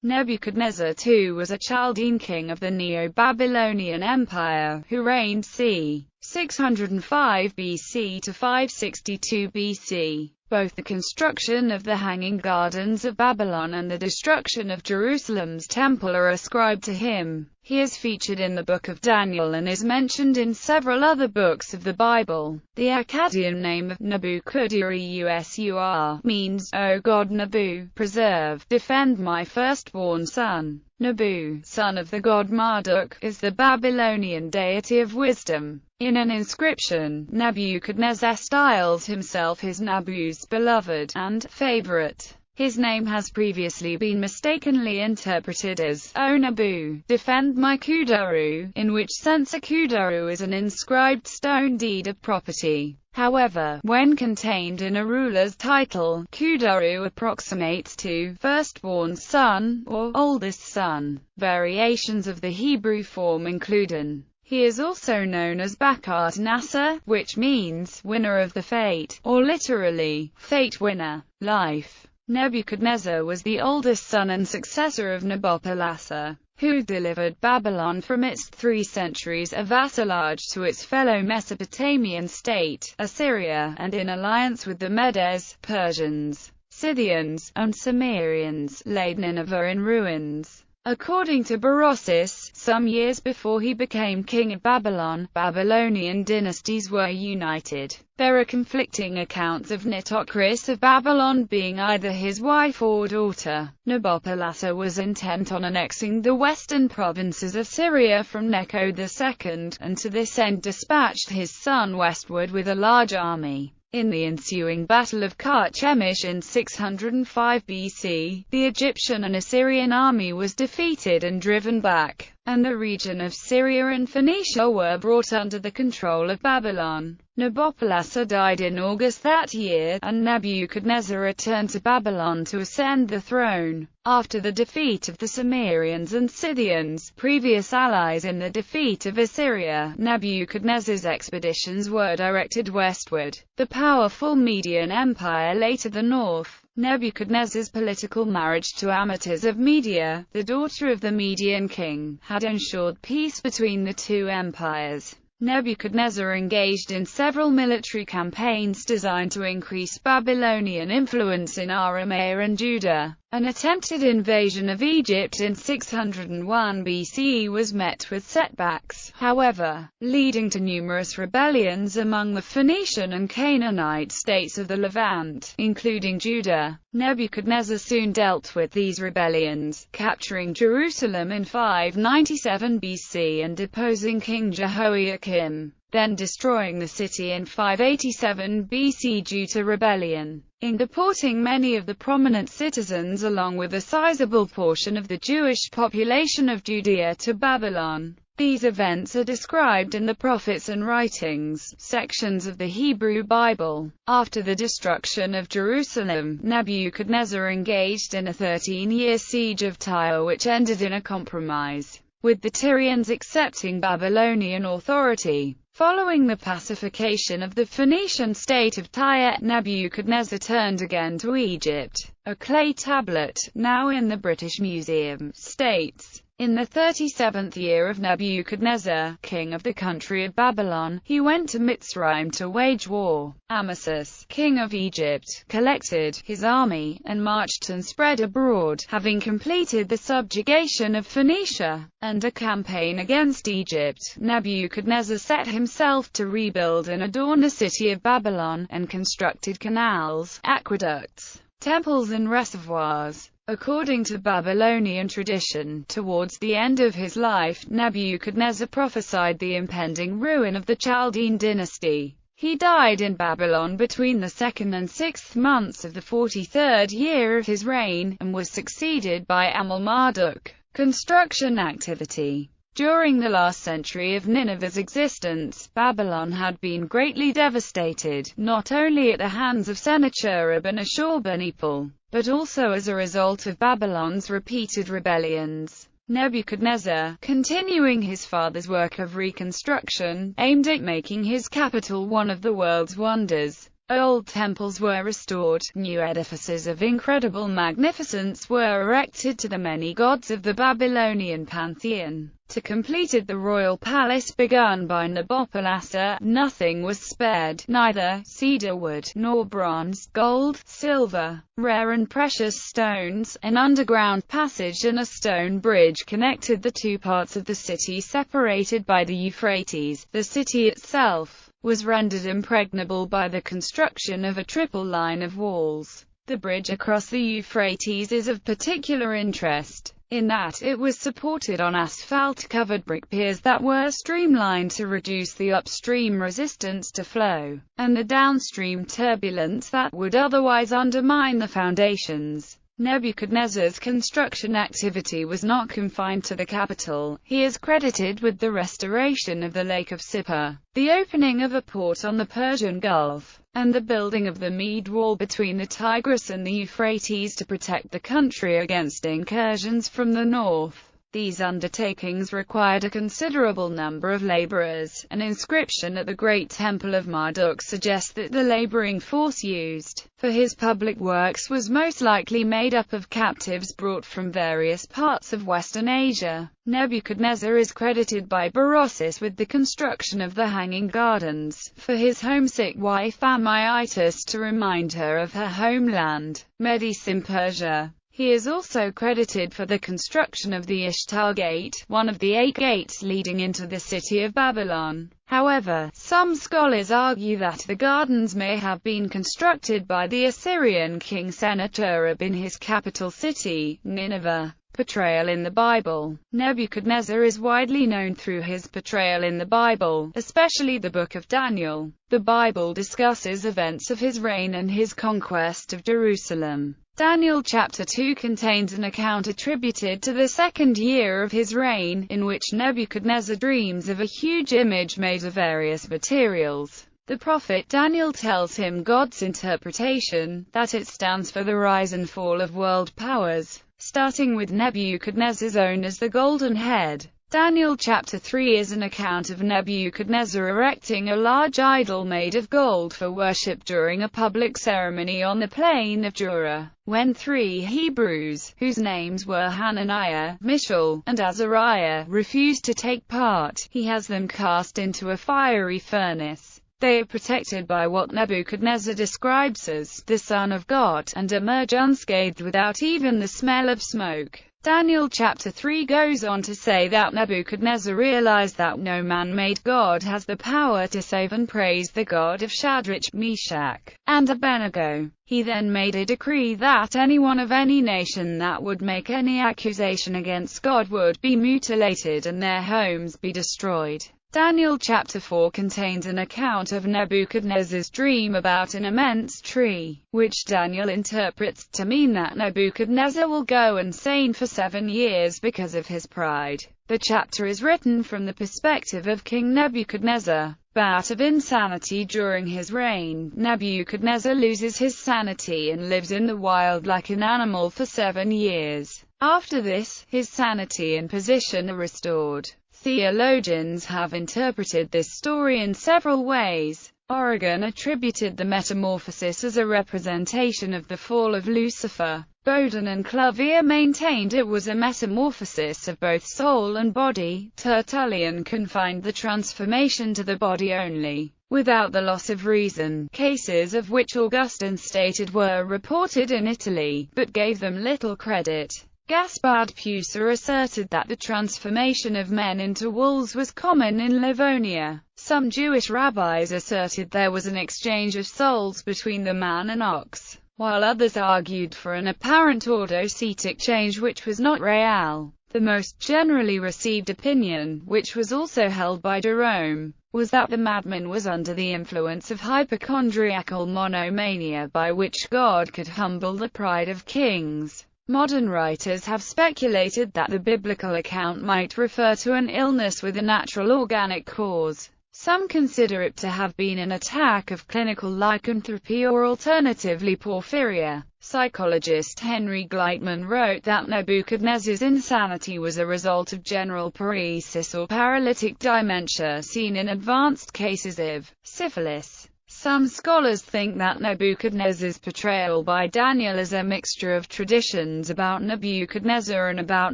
Nebuchadnezzar II was a Chaldean king of the Neo-Babylonian Empire, who reigned c. 605 BC to 562 BC. Both the construction of the Hanging Gardens of Babylon and the destruction of Jerusalem's temple are ascribed to him. He is featured in the Book of Daniel and is mentioned in several other books of the Bible. The Akkadian name of Nebuchadnezzar means, O God Nebu, preserve, defend my firstborn son. Nebu, son of the god Marduk, is the Babylonian deity of wisdom. In an inscription, Nebuchadnezzar styles himself his Nabu's beloved and favorite. His name has previously been mistakenly interpreted as, O Nebu, defend my Kudaru, in which sense a Kudaru is an inscribed stone deed of property. However, when contained in a ruler's title, Kudaru approximates to firstborn son or oldest son. Variations of the Hebrew form include an. He is also known as Bakat Nasser, which means winner of the fate, or literally, fate winner. Life. Nebuchadnezzar was the oldest son and successor of Nabopolassar, who delivered Babylon from its 3 centuries of vassalage to its fellow Mesopotamian state, Assyria, and in alliance with the Medes, Persians, Scythians, and Cimmerians, laid Nineveh in ruins. According to Berosus, some years before he became king of Babylon, Babylonian dynasties were united. There are conflicting accounts of Nitocris of Babylon being either his wife or daughter. Nabopolassar was intent on annexing the western provinces of Syria from Necho II, and to this end dispatched his son westward with a large army. In the ensuing Battle of Carchemish in 605 BC, the Egyptian and Assyrian army was defeated and driven back, and the region of Syria and Phoenicia were brought under the control of Babylon. Nabopolassar died in August that year, and Nebuchadnezzar returned to Babylon to ascend the throne. After the defeat of the Cimmerians and Scythians, previous allies in the defeat of Assyria, Nebuchadnezzar's expeditions were directed westward. The powerful Median Empire lay to the north. Nebuchadnezzar's political marriage to Amytas of Media, the daughter of the Median king, had ensured peace between the two empires. Nebuchadnezzar engaged in several military campaigns designed to increase Babylonian influence in Aramea and Judah. An attempted invasion of Egypt in 601 BCE was met with setbacks, however, leading to numerous rebellions among the Phoenician and Canaanite states of the Levant, including Judah. Nebuchadnezzar soon dealt with these rebellions, capturing Jerusalem in 597 BC and deposing King Jehoiakim, then destroying the city in 587 BC due to rebellion. In deporting many of the prominent citizens along with a sizable portion of the Jewish population of Judea to Babylon. These events are described in the Prophets and Writings, sections of the Hebrew Bible. After the destruction of Jerusalem, Nebuchadnezzar engaged in a 13-year siege of Tyre which ended in a compromise, with the Tyrians accepting Babylonian authority. Following the pacification of the Phoenician state of Tyre, Nebuchadnezzar turned again to Egypt. A clay tablet, now in the British Museum, states, in the 37th year of Nebuchadnezzar, king of the country of Babylon, he went to Mitzrayim to wage war. Amasis, king of Egypt, collected his army, and marched and spread abroad, having completed the subjugation of Phoenicia, and a campaign against Egypt. Nebuchadnezzar set himself to rebuild and adorn the city of Babylon, and constructed canals, aqueducts, temples and reservoirs. According to Babylonian tradition, towards the end of his life, Nebuchadnezzar prophesied the impending ruin of the Chaldean dynasty. He died in Babylon between the 2nd and 6th months of the 43rd year of his reign, and was succeeded by Amel-Marduk. Construction activity. During the last century of Nineveh's existence, Babylon had been greatly devastated, not only at the hands of Sennacherib and Ashurbanipal, but also as a result of Babylon's repeated rebellions. Nebuchadnezzar, continuing his father's work of reconstruction, aimed at making his capital one of the world's wonders. Old temples were restored, new edifices of incredible magnificence were erected to the many gods of the Babylonian pantheon. To complete the royal palace begun by Nabopolassar, nothing was spared, neither cedar wood, nor bronze, gold, silver, rare and precious stones. An underground passage and a stone bridge connected the two parts of the city separated by the Euphrates. The city itself was rendered impregnable by the construction of a triple line of walls. The bridge across the Euphrates is of particular interest, in that it was supported on asphalt-covered brick piers that were streamlined to reduce the upstream resistance to flow, and the downstream turbulence that would otherwise undermine the foundations. Nebuchadnezzar's construction activity was not confined to the capital. He is credited with the restoration of the Lake of Sippar, the opening of a port on the Persian Gulf, and the building of the Mede Wall between the Tigris and the Euphrates to protect the country against incursions from the north. These undertakings required a considerable number of laborers. An inscription at the Great Temple of Marduk suggests that the laboring force used for his public works was most likely made up of captives brought from various parts of Western Asia. Nebuchadnezzar is credited by Berosus with the construction of the Hanging Gardens for his homesick wife Amytis to remind her of her homeland, Medes in Persia. He is also credited for the construction of the Ishtar Gate, one of the 8 gates leading into the city of Babylon. However, some scholars argue that the gardens may have been constructed by the Assyrian king Sennacherib in his capital city, Nineveh. Portrayal in the Bible. Nebuchadnezzar is widely known through his portrayal in the Bible, especially the Book of Daniel. The Bible discusses events of his reign and his conquest of Jerusalem. Daniel chapter 2 contains an account attributed to the second year of his reign, in which Nebuchadnezzar dreams of a huge image made of various materials. The prophet Daniel tells him God's interpretation, that it stands for the rise and fall of world powers, starting with Nebuchadnezzar's own as the golden head. Daniel chapter 3 is an account of Nebuchadnezzar erecting a large idol made of gold for worship during a public ceremony on the plain of Dura. When 3 Hebrews, whose names were Hananiah, Mishael, and Azariah, refused to take part, he has them cast into a fiery furnace. They are protected by what Nebuchadnezzar describes as the Son of God, and emerge unscathed without even the smell of smoke. Daniel chapter 3 goes on to say that Nebuchadnezzar realized that no man-made God has the power to save, and praised the God of Shadrach, Meshach, and Abednego. He then made a decree that anyone of any nation that would make any accusation against God would be mutilated and their homes be destroyed. Daniel chapter 4 contains an account of Nebuchadnezzar's dream about an immense tree, which Daniel interprets to mean that Nebuchadnezzar will go insane for 7 years because of his pride. The chapter is written from the perspective of King Nebuchadnezzar. Bout of insanity during his reign, Nebuchadnezzar loses his sanity and lives in the wild like an animal for 7 years. After this, his sanity and position are restored. Theologians have interpreted this story in several ways. Origen attributed the metamorphosis as a representation of the fall of Lucifer. Bodin and Clovier maintained it was a metamorphosis of both soul and body. Tertullian confined the transformation to the body only, without the loss of reason. Cases of which Augustine stated were reported in Italy, but gave them little credit. Gaspard Pucer asserted that the transformation of men into wolves was common in Livonia. Some Jewish rabbis asserted there was an exchange of souls between the man and ox, while others argued for an apparent autocetic change which was not real. The most generally received opinion, which was also held by Jerome, was that the madman was under the influence of hypochondriacal monomania, by which God could humble the pride of kings. Modern writers have speculated that the biblical account might refer to an illness with a natural organic cause. Some consider it to have been an attack of clinical lycanthropy or alternatively porphyria. Psychologist Henry Gleitman wrote that Nebuchadnezzar's insanity was a result of general paresis or paralytic dementia seen in advanced cases of syphilis. Some scholars think that Nebuchadnezzar's portrayal by Daniel is a mixture of traditions about Nebuchadnezzar and about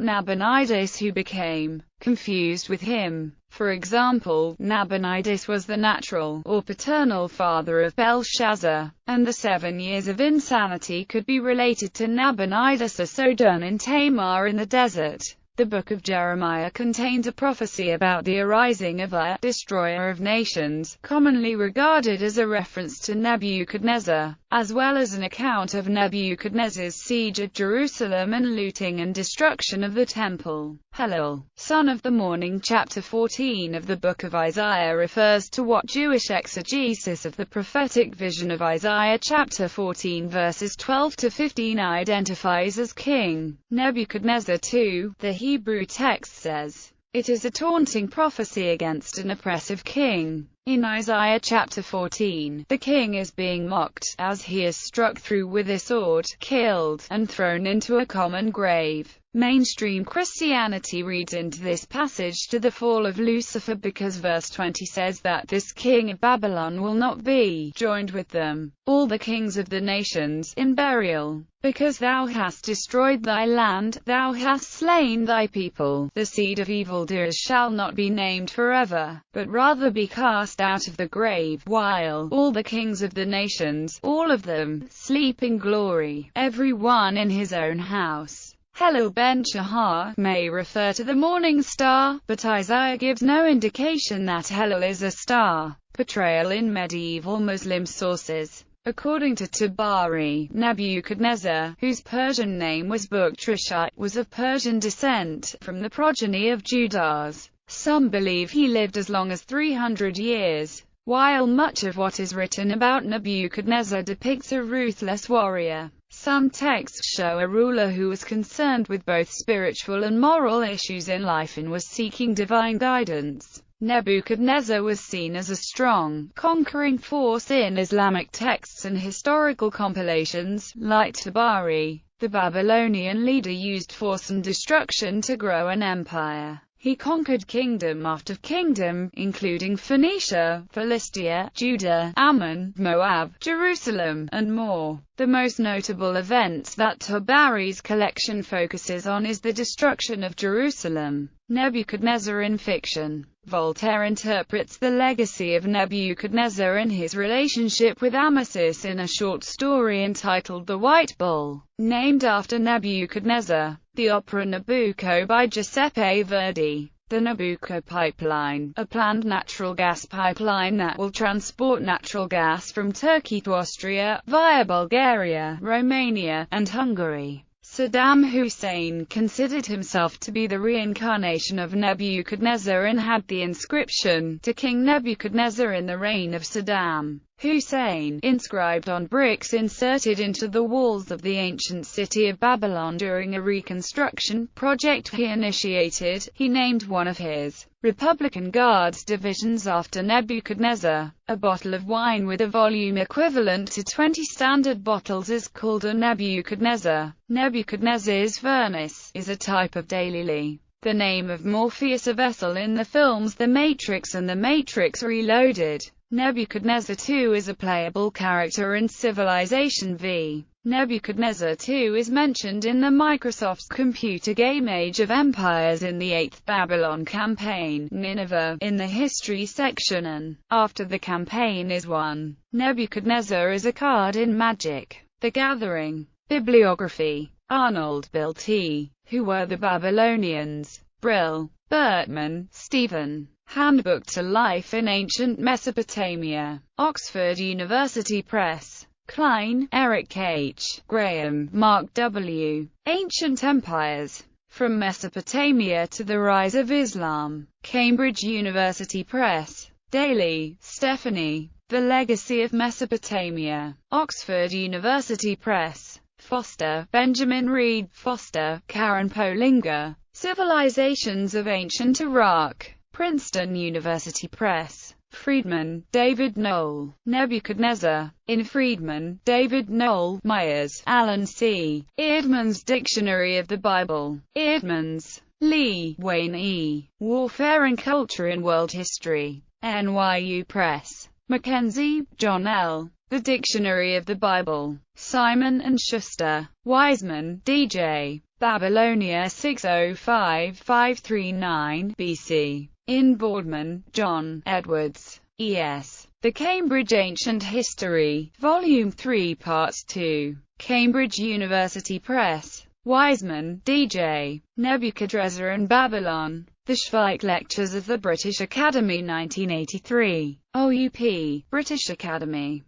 Nabonidus who became confused with him. For example, Nabonidus was the natural, or paternal father of Belshazzar, and the 7 years of insanity could be related to Nabonidus, a sojourn in Tamar in the desert. The book of Jeremiah contains a prophecy about the arising of a destroyer of nations, commonly regarded as a reference to Nebuchadnezzar, as well as an account of Nebuchadnezzar's siege of Jerusalem and looting and destruction of the temple. Hallel, son of the morning. Chapter 14 of the book of Isaiah refers to what Jewish exegesis of the prophetic vision of Isaiah chapter 14 verses 12 to 15 identifies as King Nebuchadnezzar II. The Hebrew text says, "It is a taunting prophecy against an oppressive king." In Isaiah chapter 14, the king is being mocked, as he is struck through with a sword, killed, and thrown into a common grave. Mainstream Christianity reads into this passage to the fall of Lucifer because verse 20 says that this king of Babylon will not be joined with them, all the kings of the nations, in burial. Because thou hast destroyed thy land, thou hast slain thy people, the seed of evildoers shall not be named forever, but rather be cast out of the grave, while all the kings of the nations, all of them, sleep in glory, every one in his own house. Hallel ben Shahar may refer to the morning star, but Isaiah gives no indication that Hallel is a star. Portrayal in medieval Muslim sources. According to Tabari, Nebuchadnezzar, whose Persian name was Buktrishite, was of Persian descent, from the progeny of Judas. Some believe he lived as long as 300 years. While much of what is written about Nebuchadnezzar depicts a ruthless warrior, some texts show a ruler who was concerned with both spiritual and moral issues in life and was seeking divine guidance. Nebuchadnezzar was seen as a strong, conquering force in Islamic texts and historical compilations, like Tabari. The Babylonian leader used force and destruction to grow an empire. He conquered kingdom after kingdom, including Phoenicia, Philistia, Judah, Ammon, Moab, Jerusalem, and more. The most notable events that Tabari's collection focuses on is the destruction of Jerusalem. Nebuchadnezzar in fiction. Voltaire interprets the legacy of Nebuchadnezzar and his relationship with Amasis in a short story entitled The White Bull, named after Nebuchadnezzar. The opera Nabucco by Giuseppe Verdi. The Nabucco pipeline, a planned natural gas pipeline that will transport natural gas from Turkey to Austria, via Bulgaria, Romania, and Hungary. Saddam Hussein considered himself to be the reincarnation of Nebuchadnezzar and had the inscription, "To King Nebuchadnezzar in the reign of Saddam Hussein," inscribed on bricks inserted into the walls of the ancient city of Babylon during a reconstruction project he initiated. He named one of his Republican Guards divisions after Nebuchadnezzar. A bottle of wine with a volume equivalent to 20 standard bottles is called a Nebuchadnezzar. Nebuchadnezzar's furnace is a type of daylily. The name of Morpheus, a vessel in the films The Matrix and The Matrix Reloaded. Nebuchadnezzar II is a playable character in Civilization V. Nebuchadnezzar II is mentioned in the Microsoft's computer game Age of Empires in the 8th Babylon campaign, Nineveh, in the History section, and after the campaign is won. Nebuchadnezzar is a card in Magic: The Gathering. Bibliography. Arnold Bill T. Who Were the Babylonians? Brill. Bertman, Stephen. Handbook to Life in Ancient Mesopotamia. Oxford University Press. Klein, Eric H. Graham, Mark W. Ancient Empires. From Mesopotamia to the Rise of Islam. Cambridge University Press. Daly, Stephanie. The Legacy of Mesopotamia. Oxford University Press. Foster, Benjamin Reed. Foster, Karen Polinger. Civilizations of Ancient Iraq. Princeton University Press. Friedman, David Knoll. Nebuchadnezzar. In Friedman, David Knoll, Myers, Alan C. Eerdmans Dictionary of the Bible. Eerdmans. Lee, Wayne E. Warfare and Culture in World History. NYU Press. Mackenzie, John L. The Dictionary of the Bible. Simon and Schuster. Wiseman, D.J. Babylonia 605-539 BC. In Boardman, John. Edwards, E.S. The Cambridge Ancient History. Volume 3 Parts 2. Cambridge University Press. Wiseman, D.J. Nebuchadnezzar and Babylon. The Schweik Lectures of the British Academy 1983. OUP, British Academy.